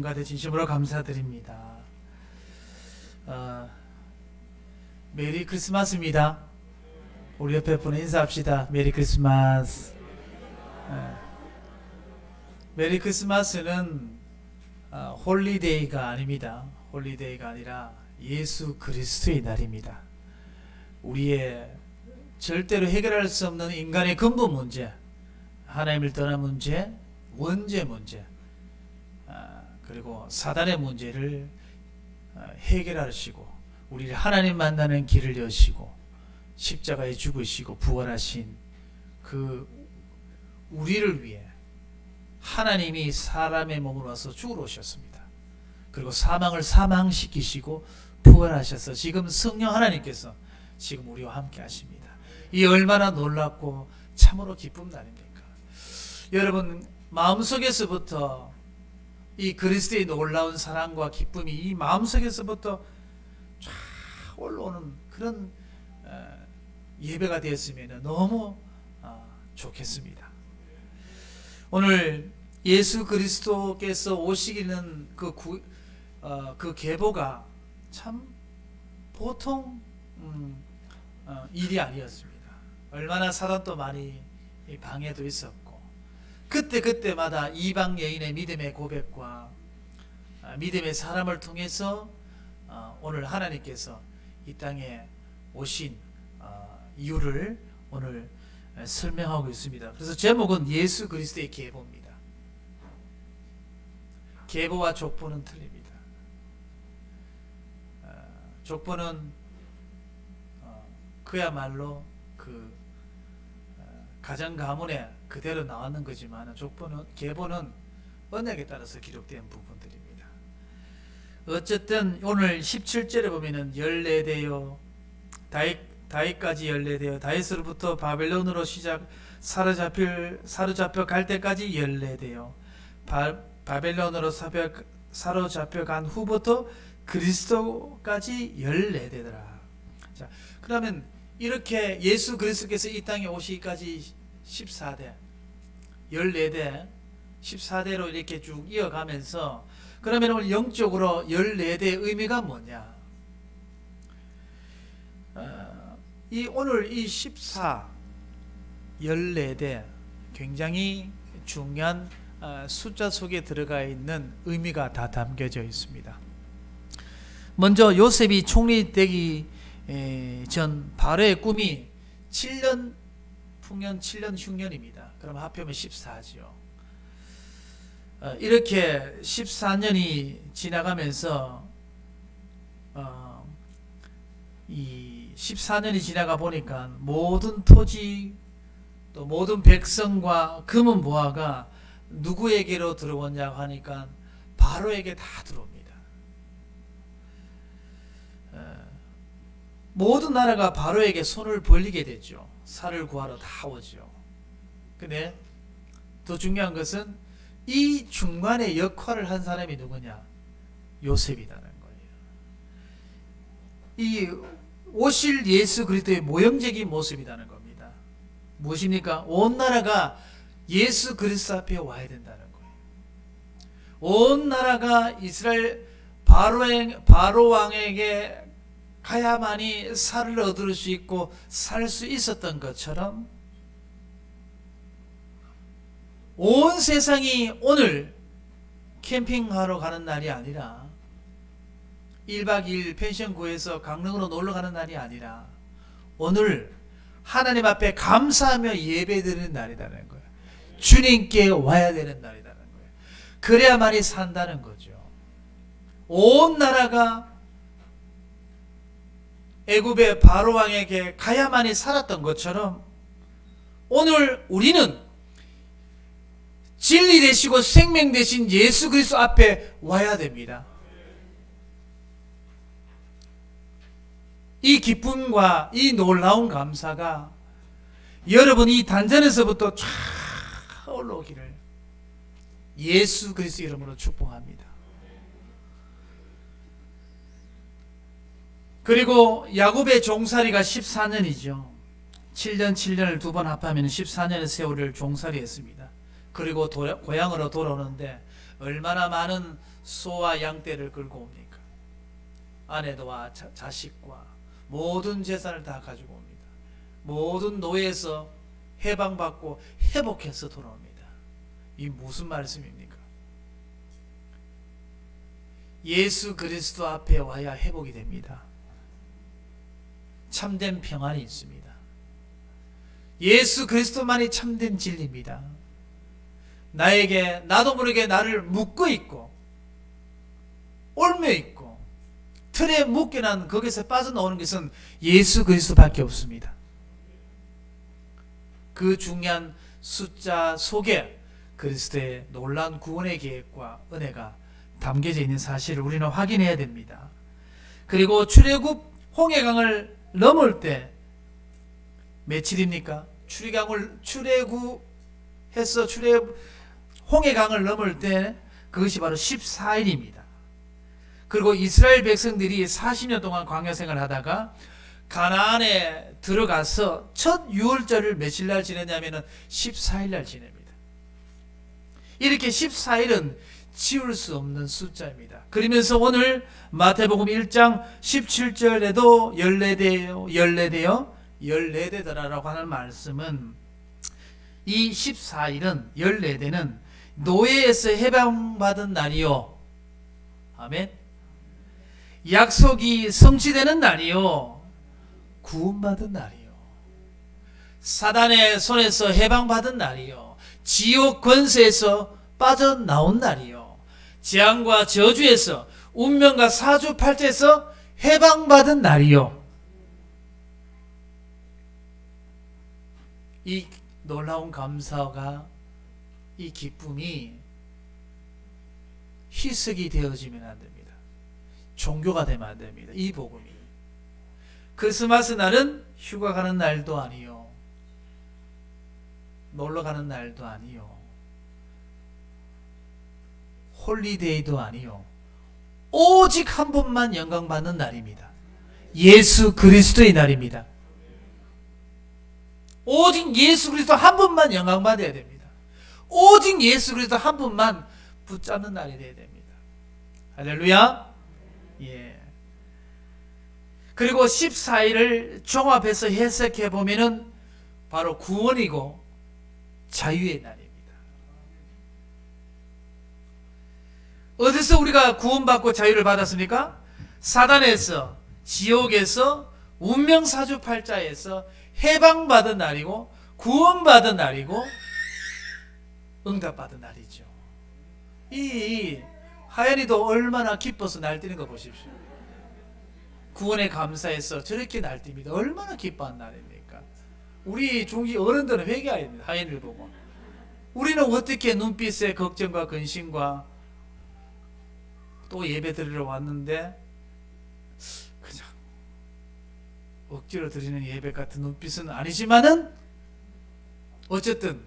가대 진심으로 감사드립니다. 메리 크리스마스입니다. 우리 옆에 분에 인사합시다. 메리 크리스마스. 메리 크리스마스는 홀리데이가 아닙니다. 홀리데이가 아니라 예수 그리스도의 날입니다. 우리의 절대로 해결할 수 없는 인간의 근본 문제, 하나님을 떠난 문제, 원죄 문제, 그리고 사단의 문제를 해결하시고 우리를 하나님 만나는 길을 여시고 십자가에 죽으시고 부활하신 그 우리를 위해 하나님이 사람의 몸으로 와서 죽으러 오셨습니다. 그리고 사망을 사망시키시고 부활하셔서 지금 성령 하나님께서 지금 우리와 함께 하십니다. 이 얼마나 놀랍고 참으로 기쁜 날입니까? 여러분 마음속에서부터 이 그리스도의 놀라운 사랑과 기쁨이 이 마음속에서부터 쫙 올라오는 그런 예배가 되었으면 너무 좋겠습니다. 오늘 예수 그리스도께서 오시기는 그 계보가 참 보통 일이 아니었습니다. 얼마나 사단도 많이 방해도 있었고 그때마다 이방 여인의 믿음의 고백과 믿음의 사람을 통해서 오늘 하나님께서 이 땅에 오신 이유를 오늘 설명하고 있습니다. 그래서 제목은 예수 그리스도의 계보입니다. 계보와 족보는 틀립니다. 족보는 그야말로 그 가정 가문에 그대로 나왔는 거지만 계보는 언약에 따라서 기록된 부분들입니다. 어쨌든 오늘 17절에 보면은 14대요 다윗까지 14대요 다윗으로부터 바벨론으로 사로잡혀 갈 때까지 14대요 바벨론으로 사로잡혀 간 후부터 그리스도까지 14대더라. 자, 그러면 이렇게 예수 그리스도께서 이 땅에 오시기까지 14대, 14대, 14대로 이렇게 쭉 이어가면서 그러면 오늘 영적으로 14대의 의미가 뭐냐? 오늘 이 14, 14대 굉장히 중요한 숫자 속에 들어가 있는 의미가 다 담겨져 있습니다. 먼저 요셉이 총리되기 전 바로의 꿈이 7년 풍년 7년 흉년입니다. 그럼 합하면 14죠. 이렇게 14년이 지나가면서 이 14년이 지나가 보니까 모든 토지 또 모든 백성과 금은 보화가 누구에게로 들어오냐고 하니까 바로에게 다 들어옵니다. 모든 나라가 바로에게 손을 벌리게 되죠. 살을 구하러 다 오죠. 근데 더 중요한 것은 이 중간에 역할을 한 사람이 누구냐? 요셉이라는 거예요. 이 오실 예수 그리스도의 모형적인 모습이라는 겁니다. 무엇입니까? 온 나라가 예수 그리스도 앞에 와야 된다는 거예요. 온 나라가 이스라엘 바로 왕에게 가야만이 살을 얻을 수 있고 살 수 있었던 것처럼 온 세상이 오늘 캠핑하러 가는 날이 아니라 1박 2일 펜션 구해서 강릉으로 놀러 가는 날이 아니라 오늘 하나님 앞에 감사하며 예배드리는 날이라는 거예요. 주님께 와야 되는 날이라는 거예요. 그래야만이 산다는 거죠. 온 나라가 애굽의 바로 왕에게 가야만이 살았던 것처럼 오늘 우리는 진리 되시고 생명 되신 예수 그리스도 앞에 와야 됩니다. 이 기쁨과 이 놀라운 감사가 여러분 이 단전에서부터 쫙 올라오기를 예수 그리스도 이름으로 축복합니다. 그리고 야곱의 종살이가 14년이죠. 7년 7년을 두 번 합하면 14년의 세월을 종살이 했습니다. 그리고 고향으로 돌아오는데 얼마나 많은 소와 양떼를 끌고 옵니까? 아내와 자식과 모든 재산을 다 가지고 옵니다. 모든 노예에서 해방받고 회복해서 돌아옵니다. 이 무슨 말씀입니까? 예수 그리스도 앞에 와야 회복이 됩니다. 참된 평안이 있습니다. 예수 그리스도만이 참된 진리입니다. 나에게 나도 모르게 나를 묶고 있고 얽매 있고 틀에 묶여난 거기서 빠져나오는 것은 예수 그리스도밖에 없습니다. 그 중요한 숫자 속에 그리스도의 놀라운 구원의 계획과 은혜가 담겨져 있는 사실을 우리는 확인해야 됩니다. 그리고 출애굽 홍해강을 넘을 때 며칠입니까? 홍해강을 넘을 때 그것이 바로 14일입니다. 그리고 이스라엘 백성들이 40년 동안 광야 생활을 하다가 가나안에 들어가서 첫 유월절을 며칠 날 지내냐면 14일 날 지냅니다. 이렇게 14일은 지울 수 없는 숫자입니다. 그러면서 오늘 마태복음 1장 17절에도 14대더라라고 하는 말씀은 이 14일은 14대는 노예에서 해방받은 날이요. 아멘. 약속이 성취되는 날이요. 구원받은 날이요. 사단의 손에서 해방받은 날이요. 지옥 권세에서 빠져나온 날이요. 재앙과 저주에서 운명과 사주팔자에서 해방받은 날이요. 이 놀라운 감사가 이 기쁨이 희석이 되어지면 안 됩니다. 종교가 되면 안 됩니다. 이 복음이. 크리스마스 날은 휴가 가는 날도 아니요. 놀러 가는 날도 아니요. 홀리데이도 아니요. 오직 한 번만 영광받는 날입니다. 예수 그리스도의 날입니다. 오직 예수 그리스도 한 분만 영광받아야 됩니다. 오직 예수 그리스도 한 분만 붙잡는 날이 되어야 됩니다. 할렐루야. 예. 그리고 14일을 종합해서 해석해 보면은 바로 구원이고 자유의 날입니다. 어디서 우리가 구원받고 자유를 받았습니까? 사단에서, 지옥에서, 운명사주팔자에서 해방받은 날이고 구원받은 날이고 응답받은 날이죠. 이 하연이도 얼마나 기뻐서 날뛰는 거 보십시오. 구원에 감사해서 저렇게 날뜁니다. 얼마나 기뻐한 날입니까? 우리 중기 어른들은 회개해야 됩니다. 하연이를 보고. 우리는 어떻게 눈빛에 걱정과 근심과 또 예배 드리러 왔는데 그냥 억지로 드리는 예배 같은 눈빛은 아니지만은 어쨌든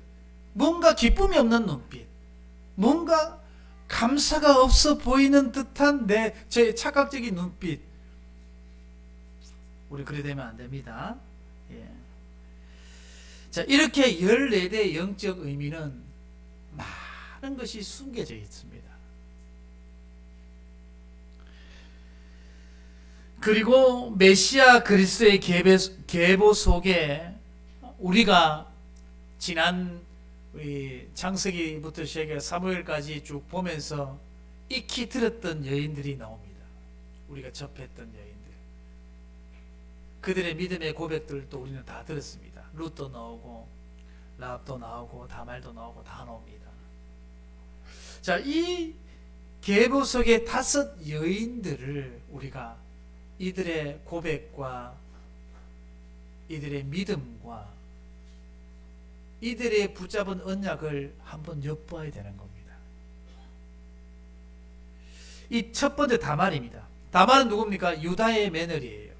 뭔가 기쁨이 없는 눈빛, 뭔가 감사가 없어 보이는 듯한 제 착각적인 눈빛, 우리 그래 되면 안 됩니다. 예. 자, 이렇게 14대의 영적 의미는 많은 것이 숨겨져 있습니다. 그리고 메시아 그리스도의 계보 속에 우리가 지난 창세기부터 시작해 사무엘까지 쭉 보면서 익히 들었던 여인들이 나옵니다. 우리가 접했던 여인들. 그들의 믿음의 고백들도 우리는 다 들었습니다. 룻도 나오고 라합도 나오고 다말도 나오고 다 나옵니다. 자, 이 계보 속의 5 여인들을 우리가 이들의 고백과 이들의 믿음과 이들의 붙잡은 언약을 한번 엿보아야 되는 겁니다. 이 첫 번째 다말입니다. 다말은 누굽니까? 유다의 며느리예요.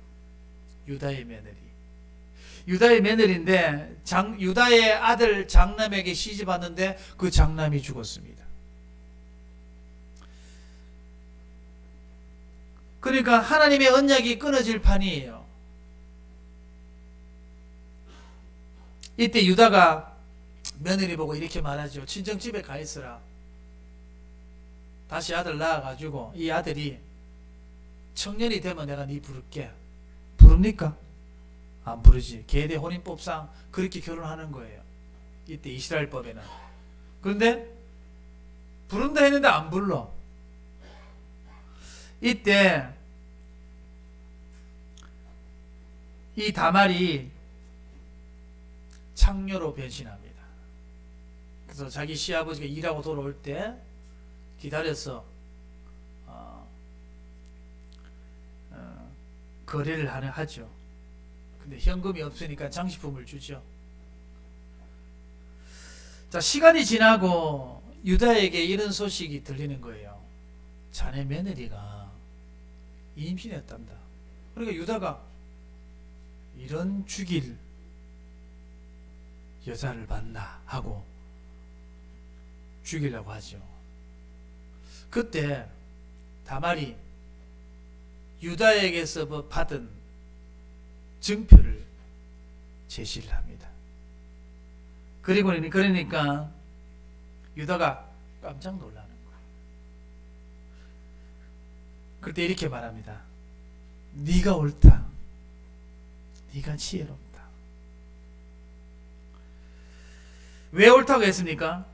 유다의 며느리. 유다의 며느리인데 유다의 아들 장남에게 시집왔는데 그 장남이 죽었습니다. 그러니까 하나님의 언약이 끊어질 판이에요. 이때 유다가 며느리 보고 이렇게 말하죠. 친정집에 가 있어라. 다시 아들 낳아가지고 이 아들이 청년이 되면 내가 네 부를게. 부릅니까? 안 부르지. 계대 혼인법상 그렇게 결혼하는 거예요. 이때 이스라엘법에는. 그런데 부른다 했는데 안 불러. 이때 이 다말이 창녀로 변신합니다. 그래서 자기 시아버지가 일하고 돌아올 때 기다려서 거래를 하죠. 근데 현금이 없으니까 장식품을 주죠. 자, 시간이 지나고 유다에게 이런 소식이 들리는 거예요. 자네 며느리가 임신했단다. 그러니까 유다가 이런 죽일 여자를 만나 하고 죽이려고 하죠. 그때 다말이 유다에게서 받은 증표를 제시를 합니다. 그러니까 유다가 깜짝 놀라는 거예요. 그때 이렇게 말합니다. 네가 옳다. 네가 지혜롭다. 왜 옳다고 했습니까?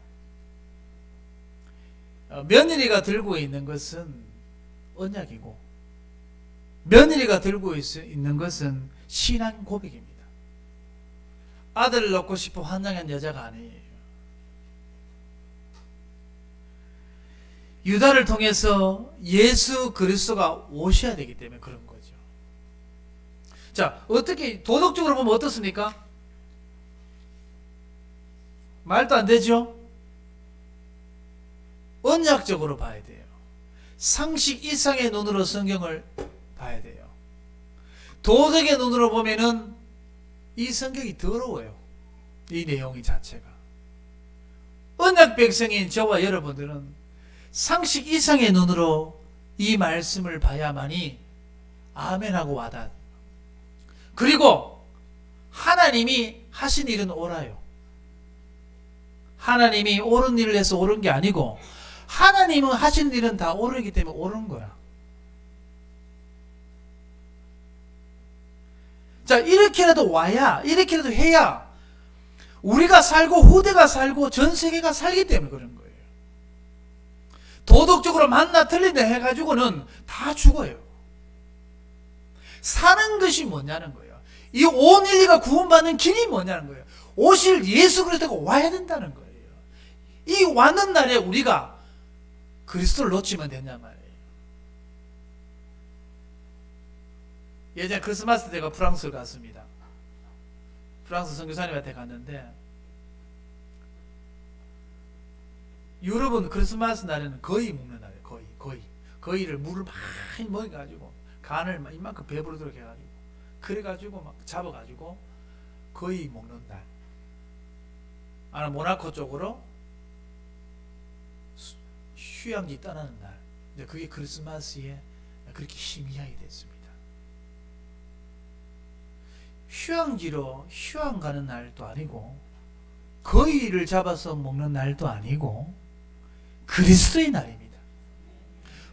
며느리가 들고 있는 것은 언약이고 며느리가 들고 있는 것은 신앙 고백입니다. 아들을 낳고 싶어 환장한 여자가 아니에요. 유다를 통해서 예수 그리스도가 오셔야 되기 때문에 그런 거죠. 자, 어떻게 도덕적으로 보면 어떻습니까? 말도 안 되죠? 언약적으로 봐야 돼요. 상식 이상의 눈으로 성경을 봐야 돼요. 도덕의 눈으로 보면은 이 성경이 더러워요. 이 내용이 자체가. 언약 백성인 저와 여러분들은 상식 이상의 눈으로 이 말씀을 봐야만이 아멘하고 와닿아. 그리고 하나님이 하신 일은 옳아요. 하나님이 옳은 일을 해서 옳은 게 아니고 하나님은 하신 일은 다 옳기 때문에 옳은 거야. 자, 이렇게라도 와야, 이렇게라도 해야 우리가 살고 후대가 살고 전 세계가 살기 때문에 그런 거예요. 도덕적으로 맞나 틀린다 해가지고는 다 죽어요. 사는 것이 뭐냐는 거예요. 이 온 인류가 구원받는 길이 뭐냐는 거예요. 오실 예수 그리스도가 와야 된다는 거예요. 이 왔는 날에 우리가 그리스도를 놓치면 되냐 말이에요. 예전에 크리스마스 때가 프랑스를 갔습니다. 프랑스 선교사님한테 갔는데 유럽은 크리스마스 날에는 거의 먹는 날이에요. 거의를 물을 많이 먹여가지고 간을 이만큼 배부르도록 해가지고 그래가지고 막 잡아가지고 거의 먹는 날. 아니 모나코 쪽으로 휴양지 떠나는 날. 이제 그게 크리스마스에 그렇게 희미하게 됐습니다. 휴양지로 휴양 가는 날도 아니고 거위를 잡아서 먹는 날도 아니고 그리스도의 날입니다.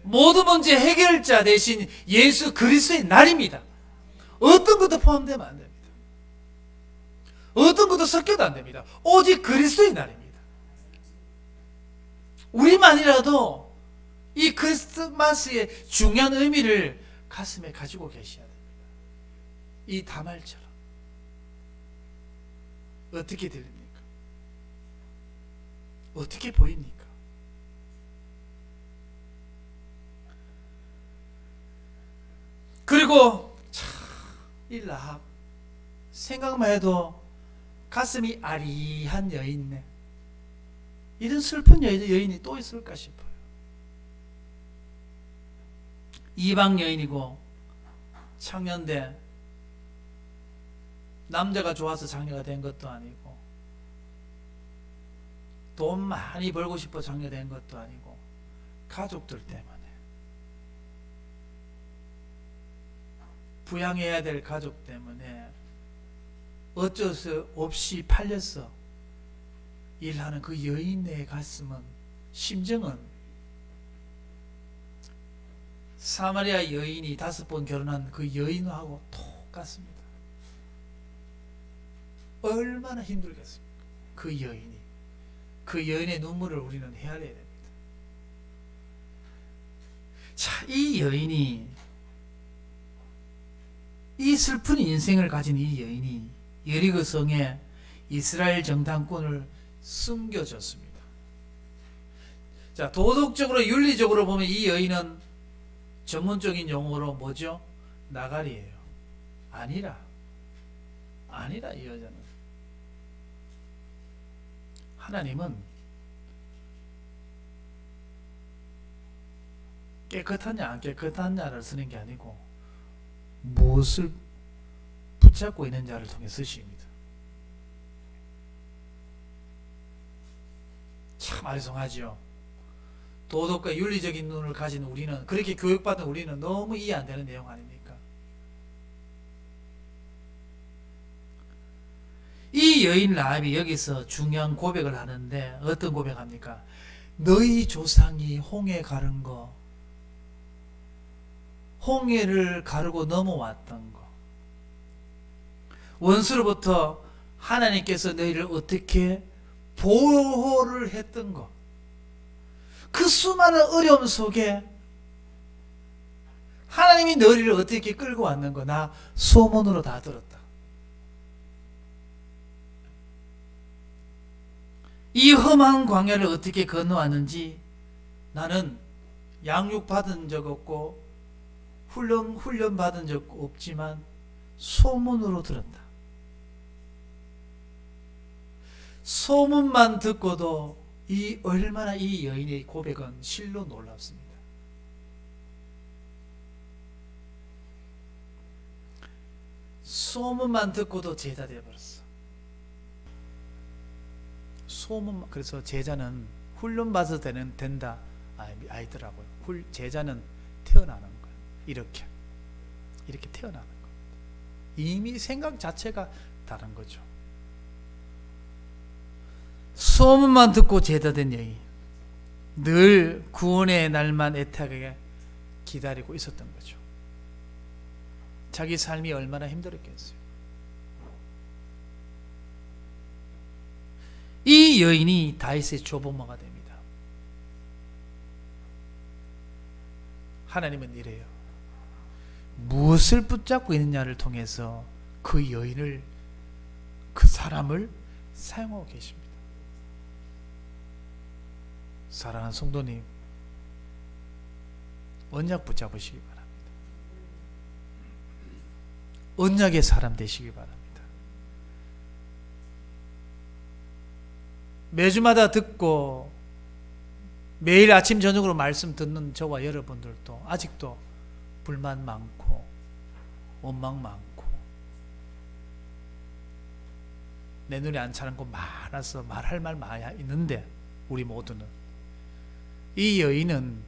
모든 문제 해결자 대신 예수 그리스도의 날입니다. 어떤 것도 포함되면 안 됩니다. 어떤 것도 섞여도 안 됩니다. 오직 그리스도의 날입니다. 우리만이라도 이 크리스마스의 중요한 의미를 가슴에 가지고 계셔야 됩니다. 이 다말처럼. 어떻게 들립니까? 어떻게 보입니까? 그리고 이 라합 생각만 해도 가슴이 아리한 여인네. 이런 슬픈 여인이 또 있을까 싶어요. 이방 여인이고 청년대 남자가 좋아서 장녀가 된 것도 아니고 돈 많이 벌고 싶어 장녀 된 것도 아니고 가족들 때문에 부양해야 될 가족 때문에 어쩔 수 없이 팔려서 일하는 그 여인의 가슴은 심정은 사마리아 여인이 5번 결혼한 그 여인하고 똑같습니다. 얼마나 힘들겠습니까? 그 여인이. 그 여인의 눈물을 우리는 헤아려야 됩니다. 자, 이 여인이, 이 슬픈 인생을 가진 이 여인이 여리고 성에 이스라엘 정탐꾼을 숨겨줬습니다. 자, 도덕적으로 윤리적으로 보면 이 여인은 전문적인 용어로 뭐죠? 나가리예요. 아니라 이 여자는. 하나님은 깨끗하냐 안 깨끗하냐를 쓰는 게 아니고 무엇을 붙잡고 있는 자를 통해 쓰십니다. 참 아리송하죠. 도덕과 윤리적인 눈을 가진 우리는, 그렇게 교육받은 우리는 너무 이해 안 되는 내용 아닙니까? 이 여인 라합이 여기서 중요한 고백을 하는데 어떤 고백합니까? 너희 조상이 홍해 가른 거, 홍해를 가르고 넘어왔던 거, 원수로부터 하나님께서 너희를 어떻게 보호를 했던 거, 그 수많은 어려움 속에 하나님이 너희를 어떻게 끌고 왔는 거 나 소문으로 다 들었다. 이 험한 광야를 어떻게 건너왔는지 나는 양육 받은 적 없고 훈련 받은 적 없지만 소문으로 들었다. 소문만 듣고도 얼마나 이 여인의 고백은 실로 놀랍습니다. 소문만 듣고도 제자 되어버렸어. 소문. 그래서 제자는 훈련받아서 된다 아니더라고요. 제자는 태어나는 거예요. 이렇게 태어나는 거예요. 이미 생각 자체가 다른 거죠. 소문만 듣고 제자된 여인, 늘 구원의 날만 애타게 기다리고 있었던 거죠. 자기 삶이 얼마나 힘들었겠어요. 이 여인이 다윗의 조부모가 됩니다. 하나님은 이래요. 무엇을 붙잡고 있느냐를 통해서 그 여인을, 그 사람을 사용하고 계십니다. 사랑하는 성도님, 언약 붙잡으시기 바랍니다. 언약의 사람 되시기 바랍니다. 매주마다 듣고 매일 아침 저녁으로 말씀 듣는 저와 여러분들도 아직도 불만 많고 원망 많고 내 눈에 안 차는 거 많아서 말할 말 많이 있는데, 우리 모두는 이 여인은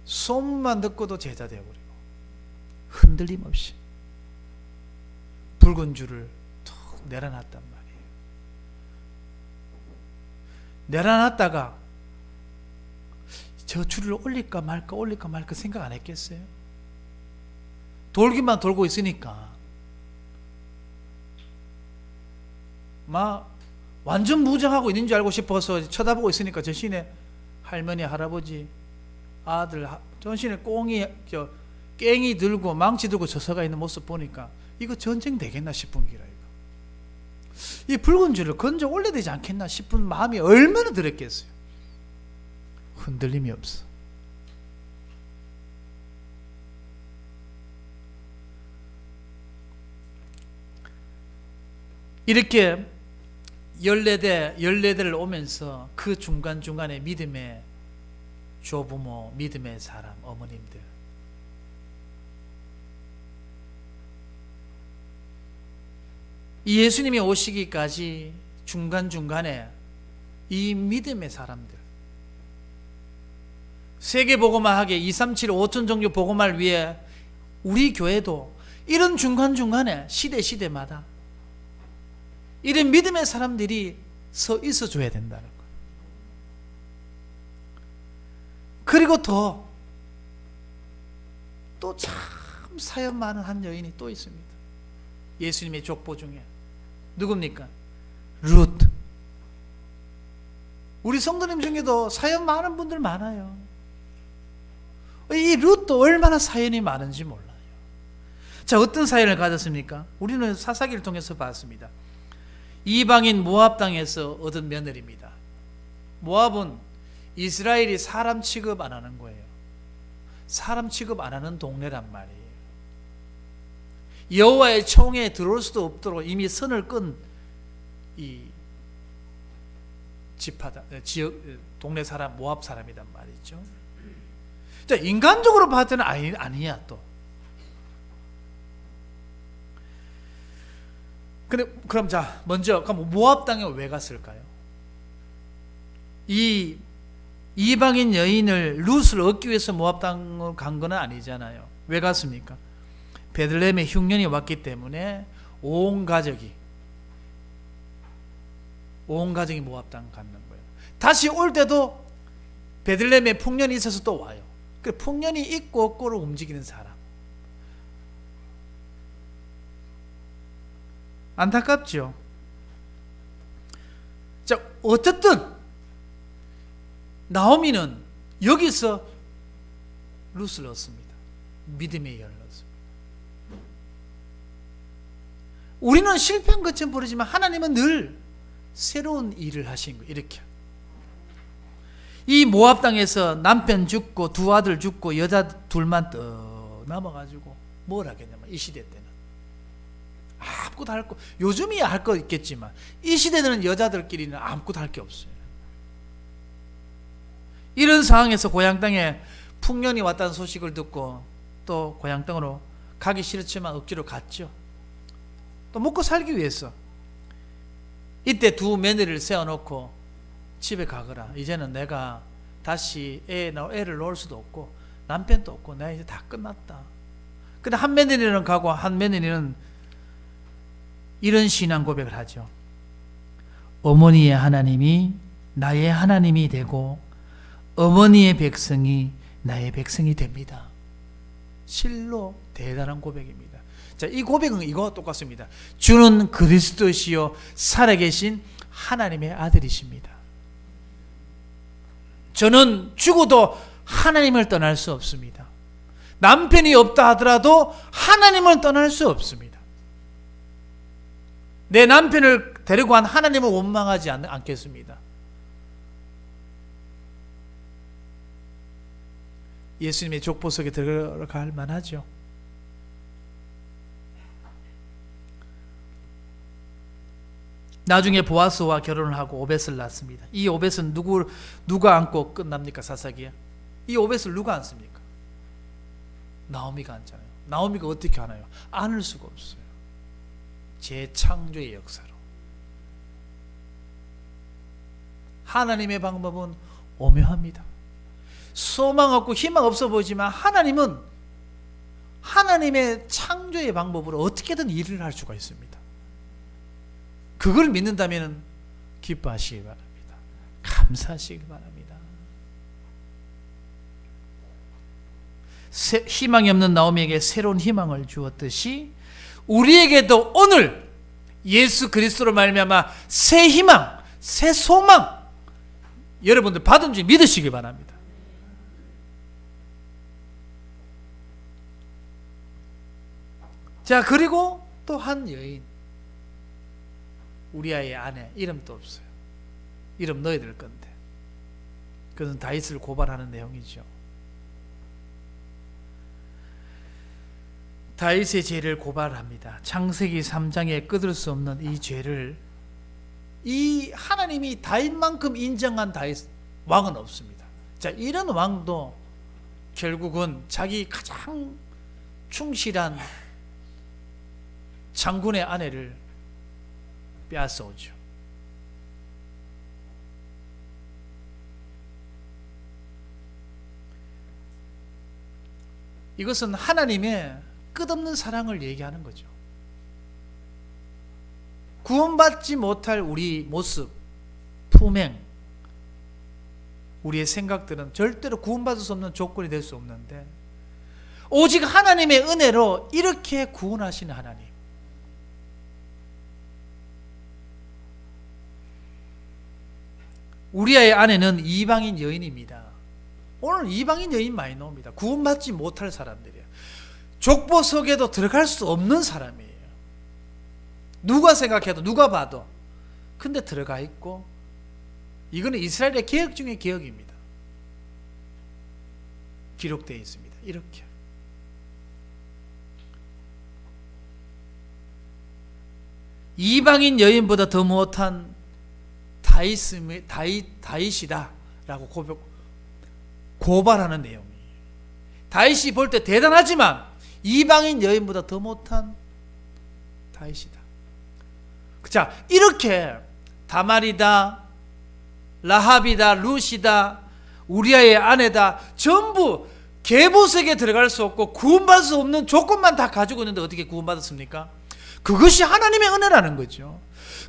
소문만 듣고도 제자 되어버리고 흔들림 없이 붉은 줄을 툭 내려놨단 말이에요. 내려놨다가 저 줄을 올릴까 말까 생각 안 했겠어요? 돌기만 돌고 있으니까 막 완전 무장하고 있는 줄 알고 싶어서 쳐다보고 있으니까 전신에 할머니, 할아버지, 아들, 전신에 깽이 들고 망치 들고 서서가 있는 모습 보니까 이거 전쟁 되겠나 싶은 기라. 이 붉은 줄을 건져 올려야 되지 않겠나 싶은 마음이 얼마나 들었겠어요. 흔들림이 없어. 이렇게 14대를 오면서 그 중간중간에 믿음의 조부모, 믿음의 사람, 어머님들, 이 예수님이 오시기까지 중간중간에 이 믿음의 사람들, 세계복음화하게 237, 5천 종교 복음화를 위해 우리 교회도 이런 중간중간에 시대마다 이런 믿음의 사람들이 서 있어줘야 된다는 거예요. 그리고 더 또 참 사연 많은 한 여인이 또 있습니다. 예수님의 족보 중에 누굽니까? 룻. 우리 성도님 중에도 사연 많은 분들 많아요. 이 룻도 얼마나 사연이 많은지 몰라요. 자, 어떤 사연을 가졌습니까? 우리는 사사기를 통해서 봤습니다. 이방인 모압 땅에서 얻은 며느리입니다. 모압은 이스라엘이 사람 취급 안 하는 거예요. 사람 취급 안 하는 동네란 말이에요. 여호와의 총에 들어올 수도 없도록 이미 선을 끈 이 지역 동네 사람, 모압 사람이란 말이죠. 자, 인간적으로 봤을 때는 아니야 또. 근데 그럼 자, 먼저 그럼 모압 땅에 왜 갔을까요? 이 이방인 여인을 룻을 얻기 위해서 모압 땅으로 간 건 아니잖아요. 왜 갔습니까? 베들레헴에 흉년이 왔기 때문에 온 가족이 모압 땅 갔는 거예요. 다시 올 때도 베들레헴에 풍년이 있어서 또 와요. 그 풍년이 있고 없고를 움직이는 사람. 안타깝죠. 자, 어쨌든 나오미는 여기서 룻을 얻습니다. 믿음의 열을 얻습니다. 우리는 실패한 것처럼 보이지만 하나님은 늘 새로운 일을 하신 거예요. 이렇게 이 모압 땅에서 남편 죽고 두 아들 죽고 여자 둘만 떠 남아가지고 뭘 하겠냐면 이 시대 때는 아무것도 할 거, 요즘이야 할 거 있겠지만 이 시대는 여자들끼리는 아무것도 할 게 없어요. 이런 상황에서 고향 땅에 풍년이 왔다는 소식을 듣고 또 고향 땅으로 가기 싫었지만 억지로 갔죠. 또 먹고 살기 위해서. 이때 두 며느리를 세워놓고 집에 가거라. 이제는 내가 다시 애를 놓을 수도 없고 남편도 없고 내가 이제 다 끝났다. 근데 한 며느리는 가고 한 며느리는 이런 신앙 고백을 하죠. 어머니의 하나님이 나의 하나님이 되고 어머니의 백성이 나의 백성이 됩니다. 실로 대단한 고백입니다. 자, 이 고백은 이거와 똑같습니다. 주는 그리스도시요 살아계신 하나님의 아들이십니다. 저는 죽어도 하나님을 떠날 수 없습니다. 남편이 없다 하더라도 하나님을 떠날 수 없습니다. 내 남편을 데리고 간 하나님을 원망하지 않겠습니다. 예수님의 족보 속에 들어갈 만하죠. 나중에 보아스와 결혼을 하고 오벳을 낳습니다. 이 오벳은 누가 안고 끝납니까? 사사기에 이 오벳을 누가 안습니까? 나오미가 안잖아요. 나오미가 어떻게 하나요? 안을 수가 없어요. 재창조의 역사로. 하나님의 방법은 오묘합니다. 소망 없고 희망 없어 보이지만 하나님은 하나님의 창조의 방법으로 어떻게든 일을 할 수가 있습니다. 그걸 믿는다면 기뻐하시기 바랍니다. 감사하시기 바랍니다. 희망이 없는 나오미에게 새로운 희망을 주었듯이 우리에게도 오늘 예수 그리스도로 말미암아 새 희망, 새 소망 여러분들 받은 줄 믿으시기 바랍니다. 자, 그리고 또 한 여인, 우리아의 아내, 이름도 없어요. 이름 넣어야 될 건데 그것은 다윗을 고발하는 내용이죠. 다윗의 죄를 고발합니다. 창세기 3장에 끊을 수 없는 이 죄를 이 하나님이 다윗만큼 인정한 다윗 왕은 없습니다. 자, 이런 왕도 결국은 자기 가장 충실한 장군의 아내를 빼앗아오죠. 이것은 하나님의 끝없는 사랑을 얘기하는 거죠. 구원받지 못할 우리 모습, 품행, 우리의 생각들은 절대로 구원받을 수 없는 조건이 될 수 없는데 오직 하나님의 은혜로 이렇게 구원하시는 하나님. 우리의 아내는 이방인 여인입니다. 오늘 이방인 여인 많이 나옵니다. 구원받지 못할 사람들이에요. 족보 속에도 들어갈 수 없는 사람이에요. 누가 생각해도 누가 봐도. 근데 들어가 있고, 이거는 이스라엘의 개혁 중의 개혁입니다. 기록되어 있습니다. 이렇게. 이방인 여인보다 더 못한 다윗이다 라고 고발하는 내용이에요. 다윗이 볼 때 대단하지만 이방인 여인보다 더 못한 다윗이다. 자, 이렇게 다말이다, 라합이다, 룻이다, 우리아의 아내다, 전부 계보석에 들어갈 수 없고 구원받을 수 없는 조건만 다 가지고 있는데 어떻게 구원받았습니까? 그것이 하나님의 은혜라는 거죠.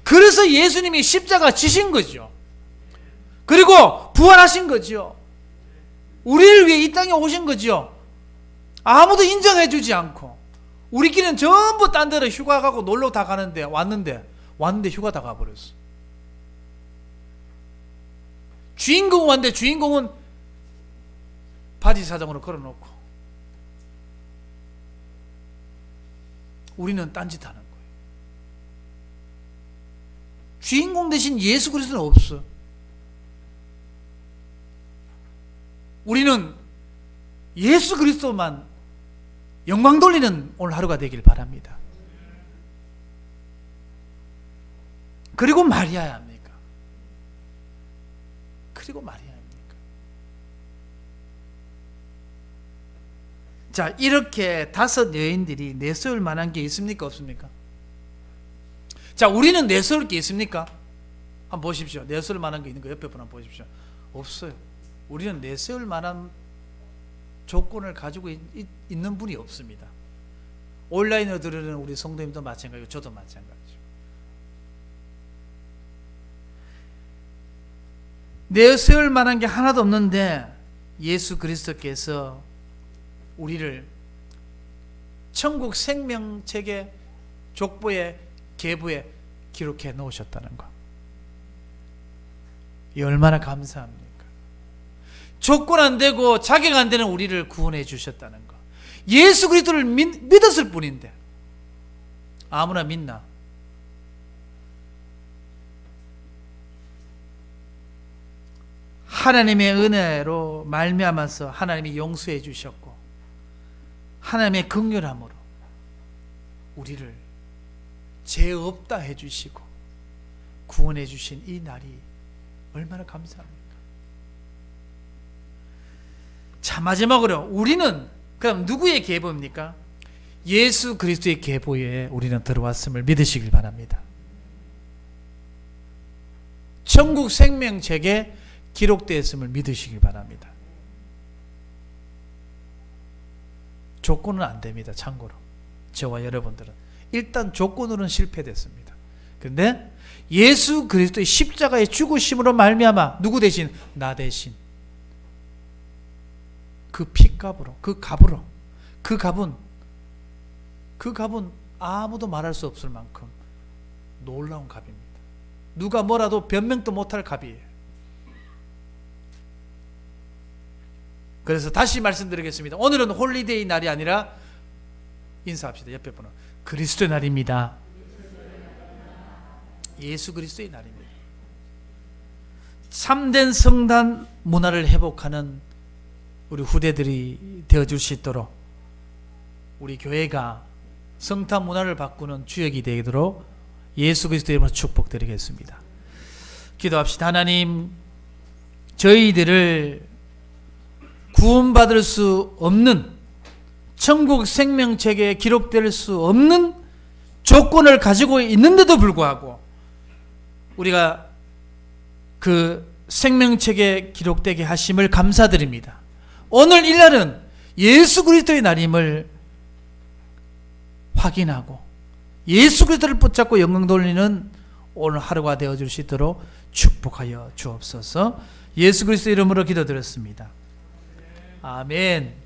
그래서 예수님이 십자가 지신 거죠. 그리고 부활하신 거죠. 우리를 위해 이 땅에 오신 거죠. 아무도 인정해 주지 않고 우리끼리는 전부 딴 데로 휴가 가고 놀러 다 가는데 왔는데 휴가 다 가버렸어. 주인공은 왔는데 주인공은 바지 사장으로 걸어놓고 우리는 딴짓 하는 거예요. 주인공 대신 예수 그리스도는 없어. 우리는 예수 그리스도만 영광 돌리는 오늘 하루가 되길 바랍니다. 그리고 마리아야 합니까? 그리고 마리아입니까? 자, 이렇게 5 여인들이 내세울 만한 게 있습니까? 없습니까? 자, 우리는 내세울 게 있습니까? 한번 보십시오. 내세울 만한 게 있는 거 옆에 분 한번 보십시오. 없어요. 우리는 내세울 만한 조건을 가지고 있는 분이 없습니다. 온라인으로 들으는 우리 성도님도 마찬가지고 저도 마찬가지고. 내세울 만한 게 하나도 없는데 예수 그리스도께서 우리를 천국 생명책의 족보에 계보에 기록해 놓으셨다는 것. 이 얼마나 감사합니까? 조건 안 되고 자격 안 되는 우리를 구원해 주셨다는 것. 예수 그리스도를 믿었을 뿐인데 아무나 믿나? 하나님의 은혜로 말미암아서 하나님이 용서해 주셨고 하나님의 긍휼함으로 우리를 죄 없다 해주시고 구원해 주신 이 날이 얼마나 감사합니까? 자, 마지막으로 우리는 그럼 누구의 계보입니까? 예수 그리스도의 계보에 우리는 들어왔음을 믿으시길 바랍니다. 천국 생명책에 기록되었음을 믿으시길 바랍니다. 조건은 안 됩니다. 참고로 저와 여러분들은 일단 조건으로는 실패됐습니다. 그런데 예수 그리스도의 십자가의 죽으심으로 말미암아 누구 대신? 나 대신 그 핏값으로, 그 값으로, 그 값은 아무도 말할 수 없을 만큼 놀라운 값입니다. 누가 뭐라도 변명도 못할 값이에요. 그래서 다시 말씀드리겠습니다. 오늘은 홀리데이 날이 아니라 인사합시다. 옆에 분은 그리스도의 날입니다. 예수 그리스도의 날입니다. 참된 성단 문화를 회복하는 우리 후대들이 되어줄 수 있도록 우리 교회가 성탄 문화를 바꾸는 주역이 되도록 예수 그리스도의 이름으로 축복드리겠습니다. 기도합시다. 하나님, 저희들을 구원받을 수 없는 천국 생명책에 기록될 수 없는 조건을 가지고 있는데도 불구하고 우리가 그 생명책에 기록되게 하심을 감사드립니다. 오늘 이 날은 예수 그리스도의 날임을 확인하고 예수 그리스도를 붙잡고 영광 돌리는 오늘 하루가 되어줄 수 있도록 축복하여 주옵소서. 예수 그리스도 이름으로 기도드렸습니다. 아멘.